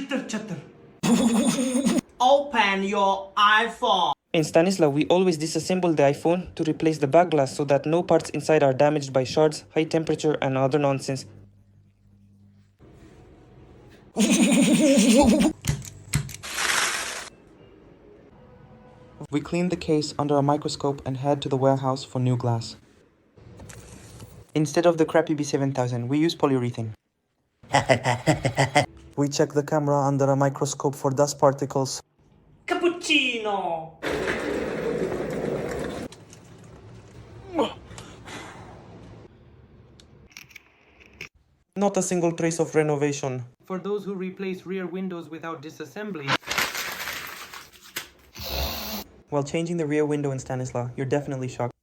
Chitter chatter. Open your iPhone. In Stanisla, we always disassemble the iPhone to replace the back glass so that no parts inside are damaged by shards, high temperature and other nonsense. We clean the case under a microscope and head to the warehouse for new glass. Instead of the crappy B7000, we use polyurethane. We check the camera under a microscope for dust particles. Cappuccino. Not a single trace of renovation. For those who replace rear windows without disassembly. While changing the rear window in Stanisla, you're definitely shocked.